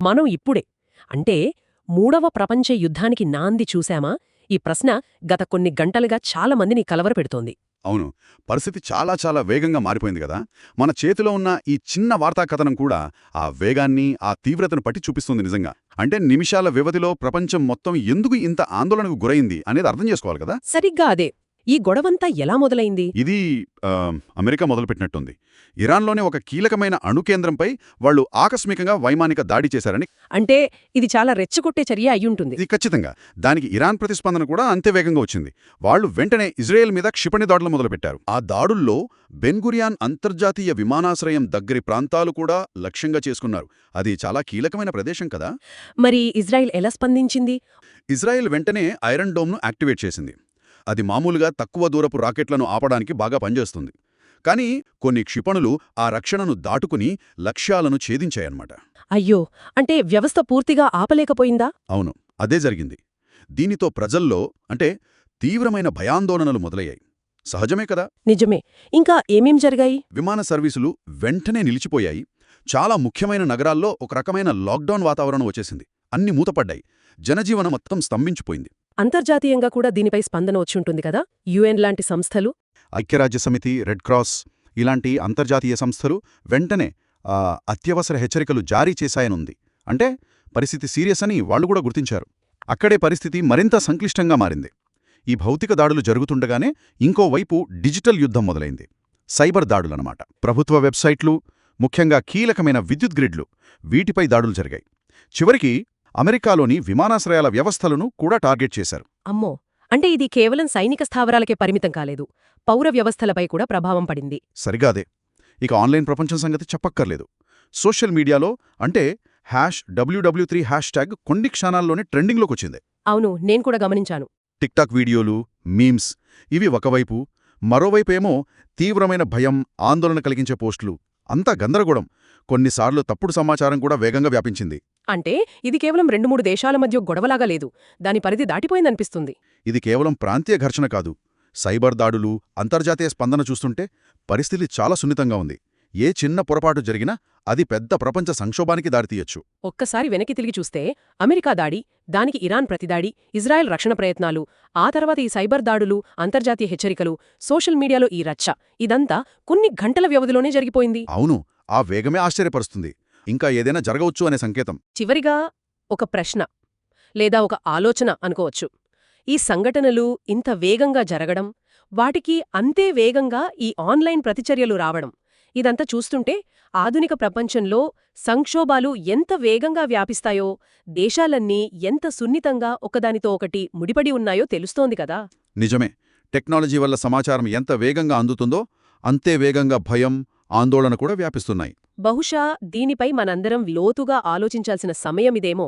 మనం ఇప్పుడే అంటే మూడవ ప్రపంచ యుద్ధానికి నాంది చూశామా? ఈ ప్రశ్న గత కొన్ని గంటలుగా చాలా మందిని కలవరపెడుతోంది. అవును. పరిస్థితి చాలా చాలా వేగంగా మారిపోయింది గదా! మన చేతిలో ఉన్న ఈ చిన్న వార్తా కథనం కూడా ఆ వేగాన్ని, ఆ తీవ్రతను పట్టి చూపిస్తుంది నిజంగా. అంటే నిమిషాల వ్యవధిలో ప్రపంచం మొత్తం ఎందుకు ఇంత ఆందోళనకు గురైంది అనేది అర్థం చేసుకోవాలి కదా! సరిగ్గా అదే. ఈ గొడవంతా ఎలా మొదలైంది? ఇది అమెరికా మొదలుపెట్టినట్టుంది. ఇరాన్లోని ఒక కీలకమైన అణుకేంద్రంపై వాళ్ళు ఆకస్మికంగా వైమానిక దాడి చేశారని. అంటే ఇది చాలా రెచ్చగొట్టే చర్య అయ్యుంటుంది. ఇది ఖచ్చితంగా. దానికి ఇరాన్ ప్రతిస్పందన కూడా అంతే వేగంగా వచ్చింది. వాళ్ళు వెంటనే ఇజ్రాయెల్ మీద క్షిపణి దాడులు మొదలుపెట్టారు. ఆ దాడుల్లో బెన్గురియాన్ అంతర్జాతీయ విమానాశ్రయం దగ్గరి ప్రాంతాలు కూడా లక్ష్యంగా చేసుకున్నారు. అది చాలా కీలకమైన ప్రదేశం కదా! మరి ఇజ్రాయెల్ ఎలా స్పందించింది? ఇజ్రాయెల్ వెంటనే ఐరన్ డోమ్ను యాక్టివేట్ చేసింది. అది మామూలుగా తక్కువ దూరపు రాకెట్లను ఆపడానికి బాగా పనిచేస్తుంది. కానీ కొన్ని క్షిపణులు ఆ రక్షణను దాటుకుని లక్ష్యాలను ఛేదించాయన్నమాట. అయ్యో, అంటే వ్యవస్థ పూర్తిగా ఆపలేకపోయిందా? అవును, అదే జరిగింది. దీనితో ప్రజల్లో తీవ్రమైన భయాందోళనలు మొదలయ్యాయి. సహజమే కదా! నిజమే. ఇంకా ఏమేం జరిగాయి? విమాన సర్వీసులు వెంటనే నిలిచిపోయాయి. చాలా ముఖ్యమైన నగరాల్లో ఒక రకమైన లాక్డౌన్ వాతావరణం వచ్చేసింది. అన్ని మూతపడ్డాయి. జనజీవనం మొత్తం స్తంభించిపోయింది. అంతర్జాతీయంగా కూడా దీనిపై స్పందన వచ్చుంటుంది కదా? యుఎన్ లాంటి సంస్థలు. ఐక్యరాజ్యసమితి, రెడ్ క్రాస్ ఇలాంటి అంతర్జాతీయ సంస్థలు వెంటనే అత్యవసర హెచ్చరికలు జారీ చేశాయనుంది. అంటే పరిస్థితి సీరియస్ అని వాళ్లు కూడా గుర్తించారు. అక్కడే పరిస్థితి మరింత సంక్లిష్టంగా మారింది. ఈ భౌతిక దాడులు జరుగుతుండగానే ఇంకోవైపు డిజిటల్ యుద్ధం మొదలైంది. సైబర్ దాడులన్నమాట. ప్రభుత్వ వెబ్సైట్లు, ముఖ్యంగా కీలకమైన విద్యుత్ గ్రిడ్లు, వీటిపై దాడులు జరిగాయి. చివరికి అమెరికాలోని విమానాశ్రయాల వ్యవస్థలను కూడా టార్గెట్ చేశారు. అమ్మో, అంటే ఇది కేవలం సైనిక స్థావరాలకే పరిమితం కాలేదు, పౌర వ్యవస్థలపై కూడా ప్రభావం పడింది. సరిగాదే. ఇక ఆన్లైన్ ప్రపంచం సంగతి చెప్పక్కర్లేదు. సోషల్ మీడియాలో #WW3 హ్యాష్ట్యాగ్ కొన్ని క్షణాల్లోనే ట్రెండింగ్లోకొచ్చింది. అవును, నేను కూడా గమనించాను. టిక్టాక్ వీడియోలు, మీమ్స్ ఇవి ఒకవైపు, మరోవైపేమో తీవ్రమైన భయం, ఆందోళన కలిగించే పోస్టులు. అంతా గందరగోళం. కొన్నిసార్లు తప్పుడు సమాచారం కూడా వేగంగా వ్యాపించింది. అంటే ఇది కేవలం 2-3 దేశాల మధ్య గొడవలాగా లేదు, దాని పరిధి దాటిపోయిందనిపిస్తుంది. ఇది కేవలం ప్రాంతీయ ఘర్షణ కాదు. సైబర్ దాడులు, అంతర్జాతీయ స్పందన చూస్తుంటే పరిస్థితి చాలా సున్నితంగా ఉంది. ఏ చిన్న పొరపాటు జరిగినా అది పెద్ద ప్రపంచ సంక్షోభానికి దారితీయొచ్చు. ఒక్కసారి వెనక్కి తిరిగి చూస్తే అమెరికా దాడి, దానికి ఇరాన్ ప్రతిదాడి, ఇజ్రాయెల్ రక్షణ ప్రయత్నాలు, ఆ తర్వాత ఈ సైబర్ దాడులు, అంతర్జాతీయ హెచ్చరికలు, సోషల్ మీడియాలో ఈ రచ్చ, ఇదంతా కొన్ని గంటల వ్యవధిలోనే జరిగిపోయింది. అవును, ఆ వేగమే ఆశ్చర్యపరుస్తుంది. ఇంకా ఏదైనా జరగవచ్చు అనే సంకేతం. చివరిగా ఒక ప్రశ్న లేదా ఒక ఆలోచన అనుకోవచ్చు. ఈ సంఘటనలు ఇంత వేగంగా జరగడం, వాటికి అంతే వేగంగా ఈ ఆన్లైన్ ప్రతిచర్యలు రావడం, ఇదంతా చూస్తుంటే ఆధునిక ప్రపంచంలో సంక్షోభాలు ఎంత వేగంగా వ్యాపిస్తాయో, దేశాలన్నీ ఎంత సున్నితంగా ఒకదానితో ఒకటి ముడిపడి ఉన్నాయో తెలుస్తోంది కదా. నిజమే. టెక్నాలజీ వల్ల సమాచారం ఎంత వేగంగా అందుతుందో అంతే వేగంగా భయం, ఆందోళన కూడా వ్యాపిస్తున్నాయి. బహుశా దీనిపై మనందరం లోతుగా ఆలోచించాల్సిన సమయమిదేమో.